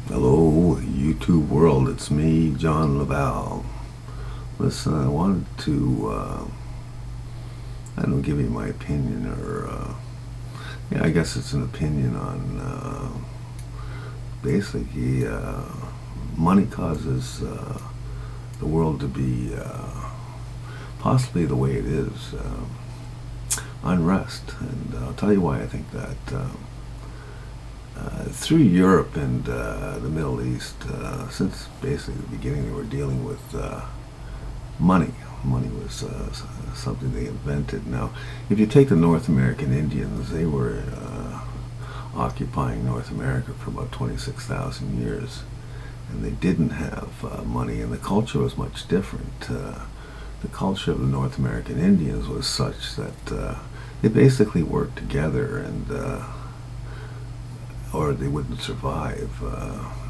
Hello, YouTube world. It's me, John Laval. Listen, I wanted to, I don't know, give you my opinion, or yeah, I guess it's an opinion on basically money causes the world to be possibly the way it is, unrest, and I'll tell you why I think that. Through Europe and the Middle East, since basically the beginning, they were dealing with money. Money was something they invented. Now, if you take the North American Indians, they were occupying North America for about 26,000 years, and they didn't have money, and the culture was much different. The culture of the North American Indians was such that they basically worked together, and or they wouldn't survive.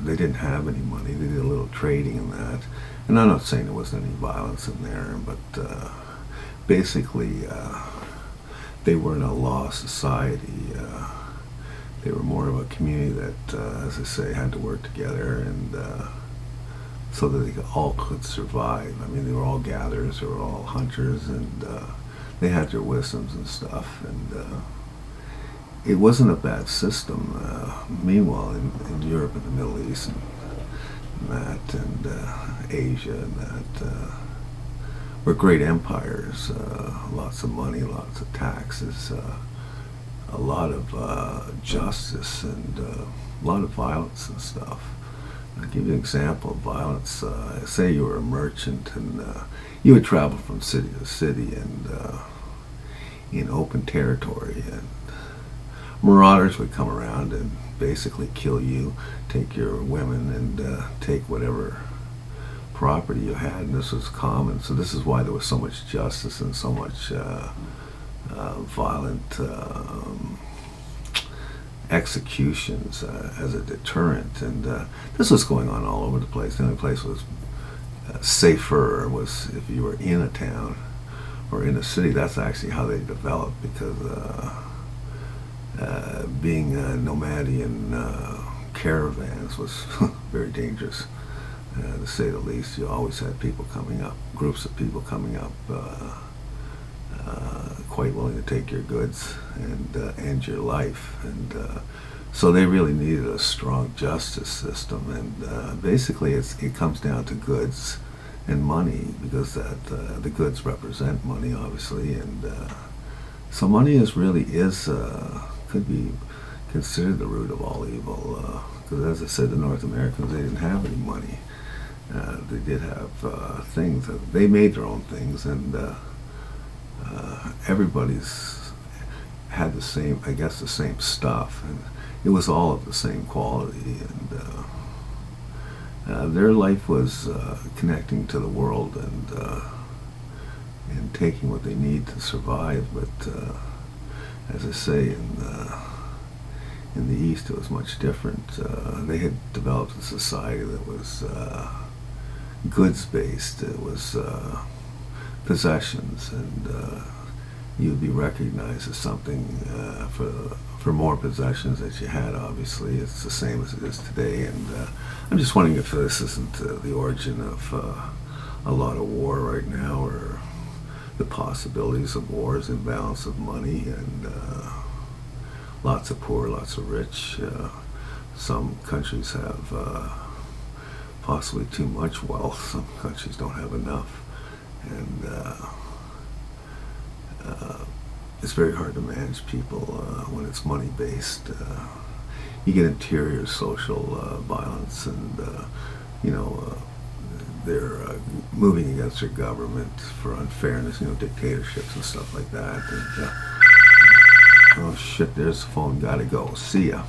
They didn't have any money. They did a little trading in that. And I'm not saying there wasn't any violence in there, but basically they weren't a law society. They were more of a community that, as I say, had to work together, and so that they all could survive. I mean, they were all gatherers, they were all hunters, and they had their wisdoms and stuff, and it wasn't a bad system. Meanwhile, in Europe and the Middle East and that, and Asia and that, were great empires. Lots of money, lots of taxes, a lot of justice, and a lot of violence and stuff. I'll give you an example of violence. Say you were a merchant, and you would travel from city to city, and in open territory, and marauders would come around and basically kill you, take your women, and take whatever property you had, and this was common. So this is why there was so much justice and so much violent executions as a deterrent, and this was going on all over the place. The only place was safer was if you were in a town or in a city. That's actually how they developed, because being nomadian caravans was very dangerous, to say the least. You always had people coming up, groups of people coming up, quite willing to take your goods and end your life. And so they really needed a strong justice system. And basically it comes down to goods and money, because the goods represent money, obviously. And so money could be considered the root of all evil, because as I said, the North Americans, they didn't have any money. They did have things. They made their own things, and everybody's had the same, I guess, the same stuff, and it was all of the same quality, and their life was connecting to the world, and taking what they need to survive. But as I say, in the East, it was much different. They had developed a society that was goods-based. It was possessions, and you'd be recognized as something for more possessions that you had. Obviously, it's the same as it is today. And I'm just wondering if this isn't the origin of a lot of war right now, or the possibilities of wars, imbalance of money, and lots of poor, lots of rich. Some countries have possibly too much wealth. Some countries don't have enough, and it's very hard to manage people when it's money based. You get interior social violence, and they're moving against their government for unfairness, dictatorships and stuff like that. And, oh shit, there's the phone, gotta go. See ya.